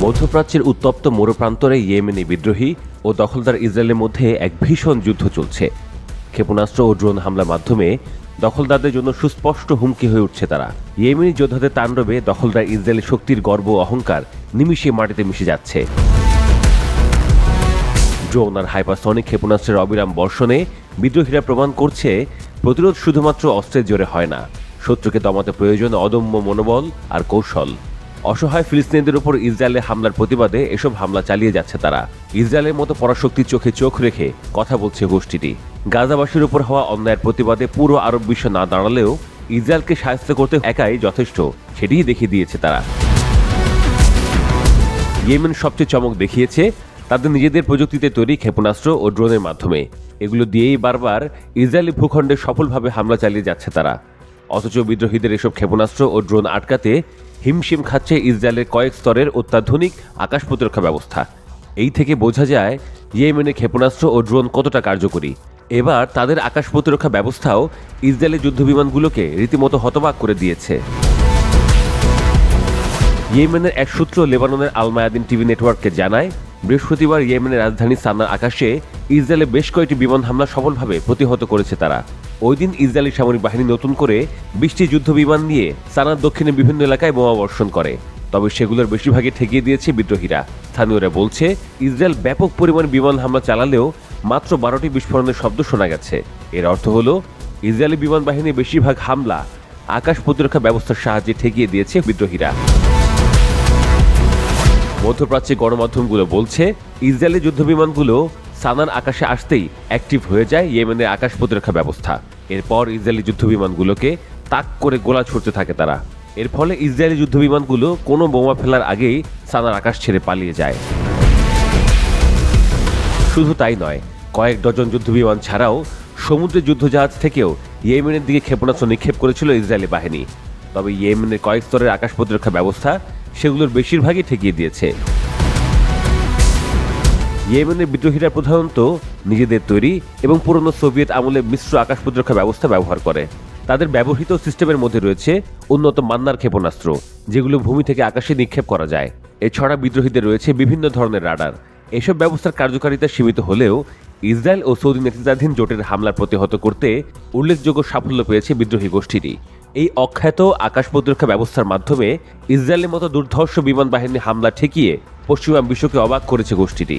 মধ্যপ্রাচ্যের উত্তপ্ত মরুপ্রান্তরে ইয়েমেনি বিদ্রোহী ও দখলদার ইসরায়েলের মধ্যে এক ভীষণ যুদ্ধ চলছে। ক্ষেপণাস্ত্র ও ড্রোন হামলার মাধ্যমে দখলদারদের জন্য সুস্পষ্ট হুমকি হয়ে উঠছে তারা। ইয়েমেনি যোদ্ধাদের তাণ্ডবে দখলদার ইসরায়েলের শক্তির গর্ব অহংকার নিমিষে মাটিতে মিশে যাচ্ছে। ড্রোন আর হাইপারসনিক ক্ষেপণাস্ত্রের অবিরাম বর্ষণে বিদ্রোহীরা প্রমাণ করছে প্রতিরোধ শুধুমাত্র অস্ত্রের জোরে হয় না, শত্রুকে দমাতে প্রয়োজন অদম্য মনোবল আর কৌশল। অসহায় ফিলিস্তিনিদের উপর ইসরায়েলের হামলার প্রতিবাদে এসব হামলা চালিয়ে যাচ্ছে তারা। ইসরায়েলের মতো পরাশক্তির চোখে চোখ রেখে কথা বলছে গোষ্ঠীটি। গাজাবাসীর উপর হওয়া অন্যায়ের প্রতিবাদে পুরো আরব বিশ্ব না দাঁড়ালেও ইসরায়েলকে সাহায্য করতে একাই যথেষ্ট, সেটিই দেখিয়ে দিয়েছে তারা। ইয়েমেন সবচেয়ে চমক দেখিয়েছে তাদের নিজেদের প্রযুক্তিতে তৈরি ক্ষেপণাস্ত্র ও ড্রোনের মাধ্যমে। এগুলো দিয়েই বারবার ইসরায়েলি ভূখণ্ডে সফলভাবে হামলা চালিয়ে যাচ্ছে তারা। অথচ বিদ্রোহীদের এসব ক্ষেপণাস্ত্র ও ড্রোন আটকাতে হিমশিম খাচ্ছে ইসরায়েলের কয়েক স্তরের অত্যাধুনিক আকাশ প্রতিরক্ষা ব্যবস্থা। এই থেকে বোঝা যায় ইয়েমেনের ক্ষেপণাস্ত্র ও ড্রোন কতটা কার্যকরী। এবার তাদের আকাশ প্রতিরক্ষা ব্যবস্থাও ইসরায়েলের যুদ্ধবিমানগুলোকে রীতিমতো হতবাক করে দিয়েছে। ইয়েমেনের এক সূত্র লেবাননের আল মায়াদিন টিভি নেটওয়ার্ককে জানায়, বৃহস্পতিবার ইয়েমেনের রাজধানী সানার আকাশে ইসরায়েলে বেশ কয়েকটি বিমান হামলা সফলভাবে প্রতিহত করেছে তারা। ওই দিন ইসরায়েলি সামরিক বাহিনী নতুন করে 20টি যুদ্ধ বিমান নিয়ে সানার দক্ষিণে বিভিন্ন এলাকায় বোমা বর্ষণ করে, তবে সেগুলোর বেশিরভাগই ঠেকিয়ে দিয়েছে বিদ্রোহীরা। স্থানীয়রা বলছে, ইসরায়েল ব্যাপক পরিমাণ বিমান হামলা চালালেও মাত্র 12টি বিস্ফোরণের শব্দ শোনা গেছে। এর অর্থ হলো ইসরায়েলি বিমান বাহিনীর বেশিরভাগ হামলা আকাশ প্রতিরক্ষা ব্যবস্থার সাহায্যে ঠেকিয়ে দিয়েছে বিদ্রোহীরা। মধ্যপ্রাচ্যের গণমাধ্যমগুলো বলছে, ইসরায়েলি যুদ্ধবিমানগুলো সানার আকাশে আসতেই অ্যাক্টিভ হয়ে যায় ইয়েমেনের আকাশ প্রতিরক্ষা ব্যবস্থা। এরপর ইসরায়েলি যুদ্ধবিমানগুলোকে তাক করে গোলা ছুড়তে থাকে তারা। এর ফলে ইসরায়েলি যুদ্ধবিমানগুলো কোনো বোমা ফেলার আগেই সানার আকাশ ছেড়ে পালিয়ে যায়। শুধু তাই নয়, কয়েক ডজন যুদ্ধবিমান ছাড়াও সমুদ্রের যুদ্ধজাহাজ থেকেও ইয়েমেনের দিকে ক্ষেপণাস্ত্র নিক্ষেপ করেছিল ইসরায়েলি বাহিনী। তবে ইয়েমেনের কয়েক স্তরের আকাশ প্রতিরক্ষা ব্যবস্থা সেগুলোর বেশিরভাগই ঠেকিয়ে দিয়েছে। ইয়েমেনের বিদ্রোহীরা প্রধানত নিজেদের তৈরি এবং পুরনো সোভিয়েত আমলের মিশ্র আকাশ প্রতিরক্ষা ব্যবস্থা ব্যবহার করে। তাদের ব্যবহৃত সিস্টেমের মধ্যে রয়েছে উন্নত মান্নার ক্ষেপণাস্ত্র, যেগুলো ভূমি থেকে আকাশে নিক্ষেপ করা যায়। এছাড়া বিদ্রোহীদের রয়েছে বিভিন্ন ধরনের রাডার। এসব ব্যবস্থার কার্যকারিতা সীমিত হলেও ইসরায়েল ও সৌদি নেতৃত্বাধীন জোটের হামলা প্রতিহত করতে উল্লেখযোগ্য সাফল্য পেয়েছে বিদ্রোহী গোষ্ঠীটি। এই অখ্যাত আকাশ প্রতিরক্ষা ব্যবস্থার মাধ্যমে ইসরায়েলের মতো দুর্ধর্ষ বিমান বাহিনীর হামলা ঠেকিয়ে পশ্চিমা বিশ্বকে অবাক করেছে গোষ্ঠীটি।